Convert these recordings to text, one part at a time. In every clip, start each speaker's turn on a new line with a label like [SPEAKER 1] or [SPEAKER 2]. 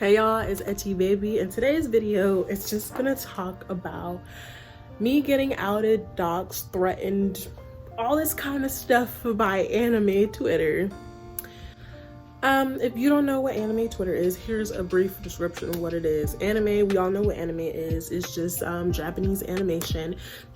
[SPEAKER 1] Hey y'all, it's Etchy Baby, and today's video is just gonna talk about me getting outed, doxxed, threatened, all this kind of stuff by anime Twitter. If you don't know what anime Twitter is, here's a brief description of what it is. Anime, we all know what anime is. It's just Japanese animation,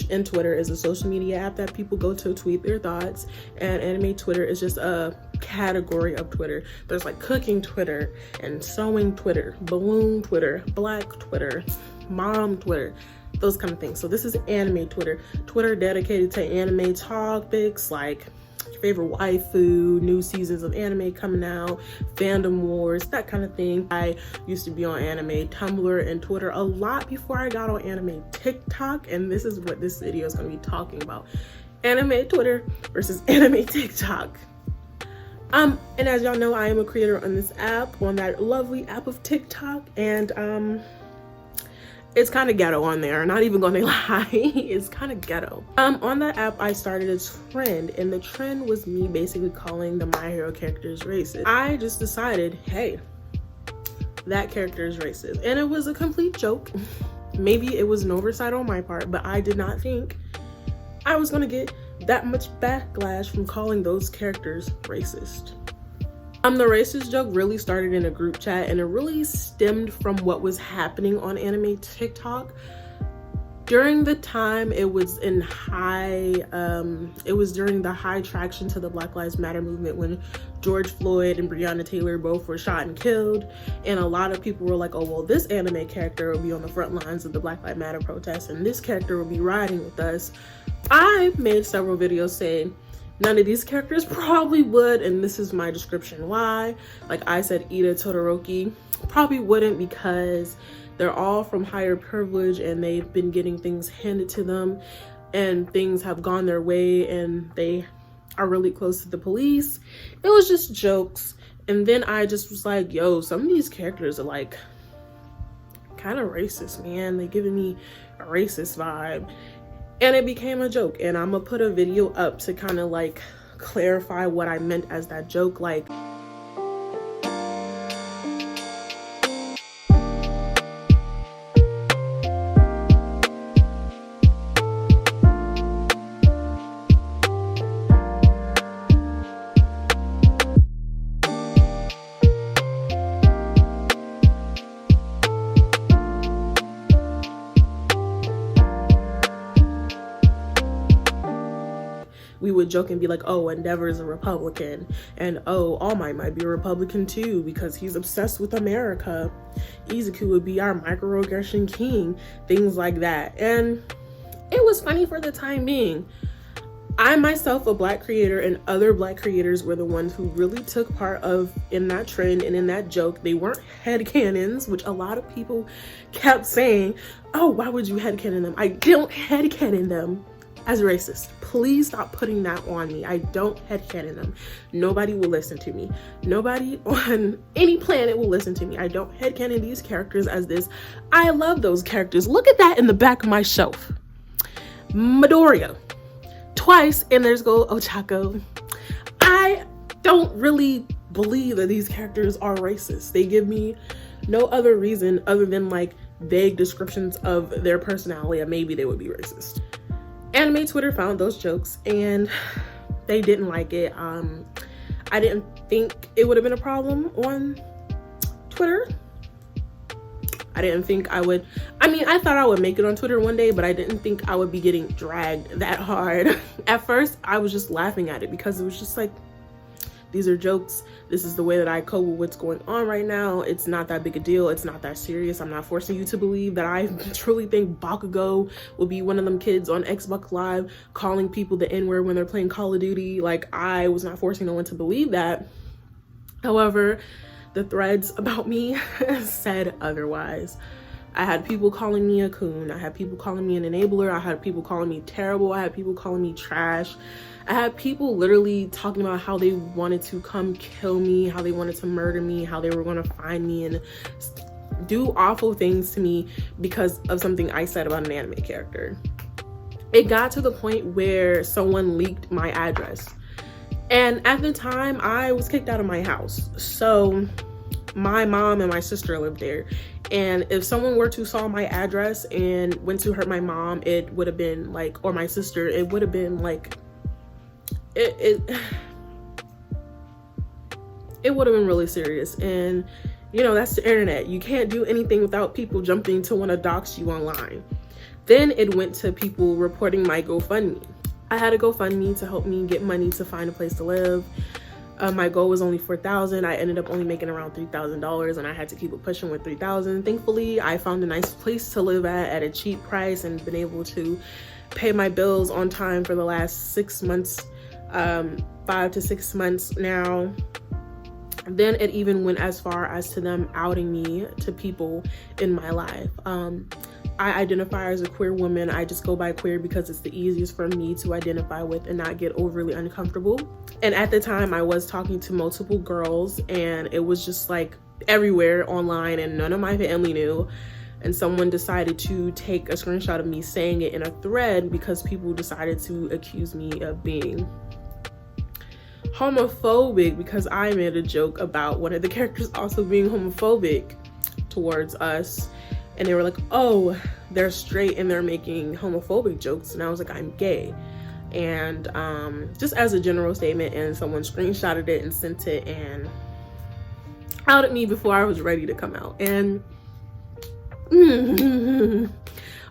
[SPEAKER 1] and Twitter is a social media app that people go to tweet their thoughts, and anime Twitter is just a category of Twitter. There's like cooking Twitter and sewing Twitter, balloon Twitter, black Twitter, mom Twitter, those kind of things. So this is anime Twitter. Twitter dedicated to anime topics like your favorite waifu, new seasons of anime coming out, fandom wars, that kind of thing. I used to be on anime Tumblr and Twitter a lot before I got on anime TikTok, and this is what this video is going to be talking about: anime Twitter versus anime TikTok. And as y'all know, I am a creator on this app, on that lovely app of TikTok, and it's kind of ghetto on there, not even gonna lie. It's kind of ghetto. On that app I started a trend, and the trend was me basically calling the My Hero characters racist. I just decided, hey, that character is racist, and it was a complete joke. Maybe it was an oversight on my part, but I did not think I was gonna get that much backlash from calling those characters racist. The racist joke really started in a group chat, and it really stemmed from what was happening on anime TikTok. During the time it was in it was during the high traction to the Black Lives Matter movement, when George Floyd and Breonna Taylor both were shot and killed, and a lot of people were like, oh well, this anime character will be on the front lines of the Black Lives Matter protests, and this character will be riding with us. I made several videos saying none of these characters probably would, and this is my description why. Like I said, Ida Todoroki probably wouldn't, because they're all from higher privilege and they've been getting things handed to them, and things have gone their way, and they are really close to the police. It was just jokes. And then I just was like, yo, some of these characters are like kind of racist, man. They're giving me a racist vibe. And it became a joke, and I'm gonna put a video up to kind of like clarify what I meant as that joke. Like, we would joke and be like, oh, Endeavor is a Republican, and oh, All Might be a Republican too because he's obsessed with America. Izuku would be our microaggression king, things like that. And it was funny for the time being. I myself, a Black creator, and other Black creators were the ones who really took part in that trend and in that joke. They weren't headcanons, which a lot of people kept saying, oh, why would you headcanon them? I don't headcanon them as racist. Please stop putting that on me. I don't headcanon them. Nobody will listen to me. Nobody on any planet will listen to me. I don't headcanon these characters as this. I love those characters. Look at that in the back of my shelf. Midoriya. Twice, and there's go Ochako. I don't really believe that these characters are racist. They give me no other reason other than like vague descriptions of their personality, and maybe they would be racist. Anime Twitter found those jokes and they didn't like it. I didn't think it would have been a problem on Twitter. I didn't think I would. I mean, I thought I would make it on Twitter one day, but I didn't think I would be getting dragged that hard. At first, I was just laughing at it because it was just like, these are jokes. This is the way that I cope with what's going on right now. It's not that big a deal. It's not that serious. I'm not forcing you to believe that I truly think Bakugo will be one of them kids on Xbox Live calling people the N-word when they're playing Call of Duty. Like, I was not forcing no one to believe that. However, the threads about me said otherwise. I had people calling me a coon. I had people calling me an enabler. I had people calling me terrible. I had people calling me trash. I had people literally talking about how they wanted to come kill me, how they wanted to murder me, how they were going to find me and do awful things to me because of something I said about an anime character. It got to the point where someone leaked my address. And at the time, I was kicked out of my house. So my mom and my sister lived there, and if someone were to saw my address and went to hurt my mom, it would have been like, or my sister, it would have been like, it would have been really serious. And you know, that's the internet. You can't do anything without people jumping to want to dox you online. Then it went to people reporting my GoFundMe. I had a GoFundMe to help me get money to find a place to live. My goal was only $4,000. I ended up only making around $3,000, and I had to keep it pushing with $3,000. Thankfully, I found a nice place to live at a cheap price, and been able to pay my bills on time for the last 6 months, 5 to 6 months now. Then it even went as far as to them outing me to people in my life. I identify as a queer woman. I just go by queer because it's the easiest for me to identify with and not get overly uncomfortable. And at the time, I was talking to multiple girls, and it was just like everywhere online, and none of my family knew. And someone decided to take a screenshot of me saying it in a thread because people decided to accuse me of being homophobic because I made a joke about one of the characters also being homophobic towards us. And they were like, oh, they're straight and they're making homophobic jokes. And I was like, I'm gay. And just as a general statement, and someone screenshotted it and sent it and outed me before I was ready to come out. And I'm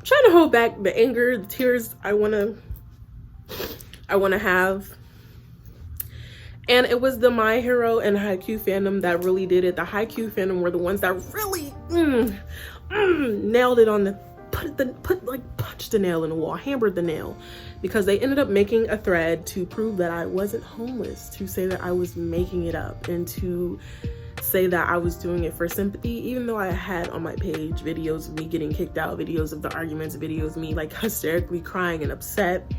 [SPEAKER 1] trying to hold back the anger, the tears I wanna have. And it was the My Hero and Haikyuu fandom that really did it. The Haikyuu fandom were the ones that really nailed it on the punched the nail in the wall, hammered the nail, because they ended up making a thread to prove that I wasn't homeless, to say that I was making it up, and to say that I was doing it for sympathy, even though I had on my page videos of me getting kicked out, videos of the arguments, videos of me like hysterically crying and upset.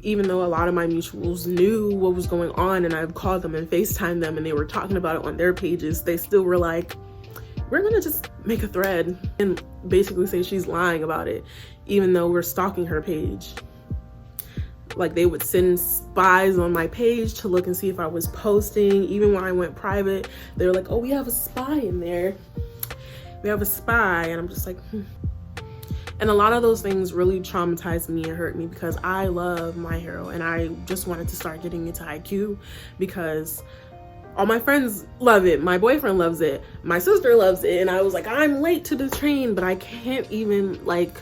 [SPEAKER 1] Even though a lot of my mutuals knew what was going on, and I've called them and FaceTimed them and they were talking about it on their pages, they still were like, we're gonna just make a thread and basically say she's lying about it, even though we're stalking her page. Like, they would send spies on my page to look and see if I was posting. Even when I went private, they were like, oh, we have a spy in there. We have a spy. And I'm just like, And a lot of those things really traumatized me and hurt me, because I love My Hero and I just wanted to start getting into Haikyuu because all my friends love it. My boyfriend loves it. My sister loves it. And I was like, I'm late to the train, but I can't even like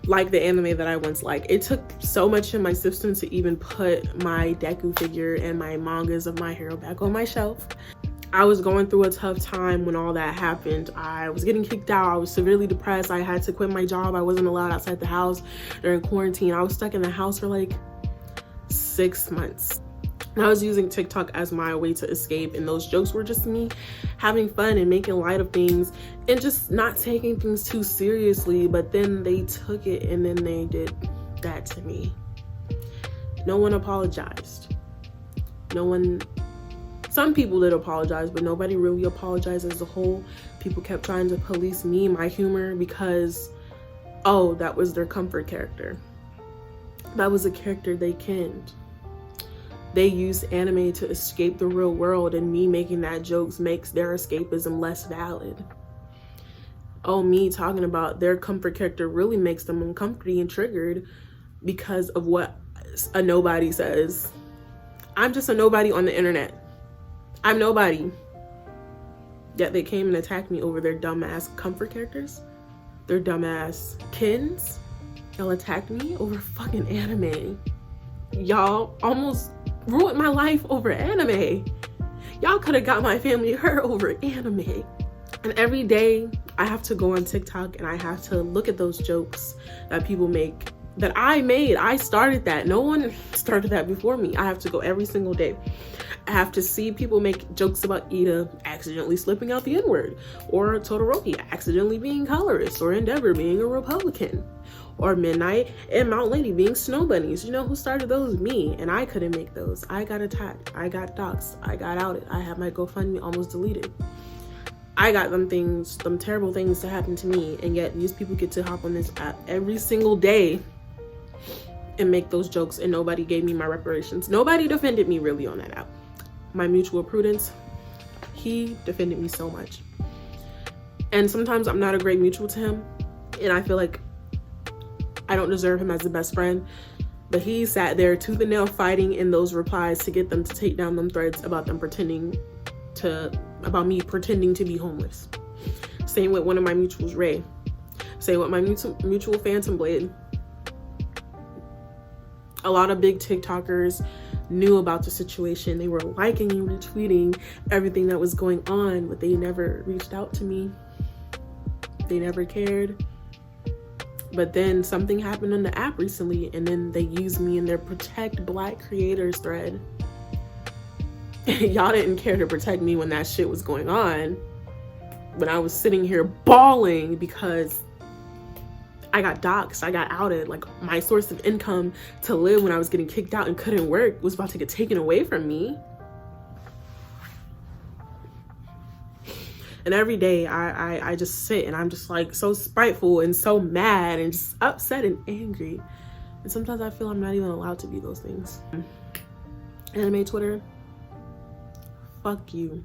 [SPEAKER 1] the anime that I once liked. It took so much in my system to even put my Deku figure and my mangas of My Hero back on my shelf. I was going through a tough time when all that happened. I was getting kicked out. I was severely depressed. I had to quit my job. I wasn't allowed outside the house during quarantine. I was stuck in the house for like 6 months. And I was using TikTok as my way to escape, and those jokes were just me having fun and making light of things and just not taking things too seriously. But then they took it and then they did that to me. No one apologized. Some people did apologize, but nobody really apologized as a whole. People kept trying to police me, my humor, because, oh, that was their comfort character. That was a character they kenned. They used anime to escape the real world, and me making that jokes makes their escapism less valid. Oh, me talking about their comfort character really makes them uncomfortable and triggered because of what a nobody says. I'm just a nobody on the internet. I'm nobody. Yet they came and attacked me over their dumbass comfort characters, their dumbass kins. Y'all attacked me over fucking anime. Y'all almost ruined my life over anime. Y'all could have got my family hurt over anime. And every day I have to go on TikTok and I have to look at those jokes that people make, that I made. I started that. No one started that before me. I have to go every single day. I have to see people make jokes about Ida accidentally slipping out the N-word, or Todoroki accidentally being colorist, or Endeavor being a Republican, or Midnight and Mount Lady being snow bunnies. You know who started those? Me. And I couldn't make those. I got attacked. I got doxxed. I got outed. I had my GoFundMe almost deleted. I got them terrible things to happen to me, and yet these people get to hop on this app every single day and make those jokes, and nobody gave me my reparations. Nobody defended me really on that app. My mutual prudence, he defended me so much. And sometimes I'm not a great mutual to him, and I feel like I don't deserve him as the best friend. But he sat there tooth and nail fighting in those replies to get them to take down them threads about me pretending to be homeless. Same with one of my mutuals, Ray. Same with my mutual Phantom Blade. A lot of big TikTokers knew about the situation. They were liking and retweeting everything that was going on, but they never reached out to me. They never cared. But then something happened on the app recently, and then they used me in their Protect Black Creators thread. Y'all didn't care to protect me when that shit was going on. When I was sitting here bawling because I got doxxed, I got outed. Like, my source of income to live when I was getting kicked out and couldn't work was about to get taken away from me. And every day I just sit and I'm just like so spiteful and so mad and just upset and angry. And sometimes I feel I'm not even allowed to be those things. Anime Twitter, fuck you.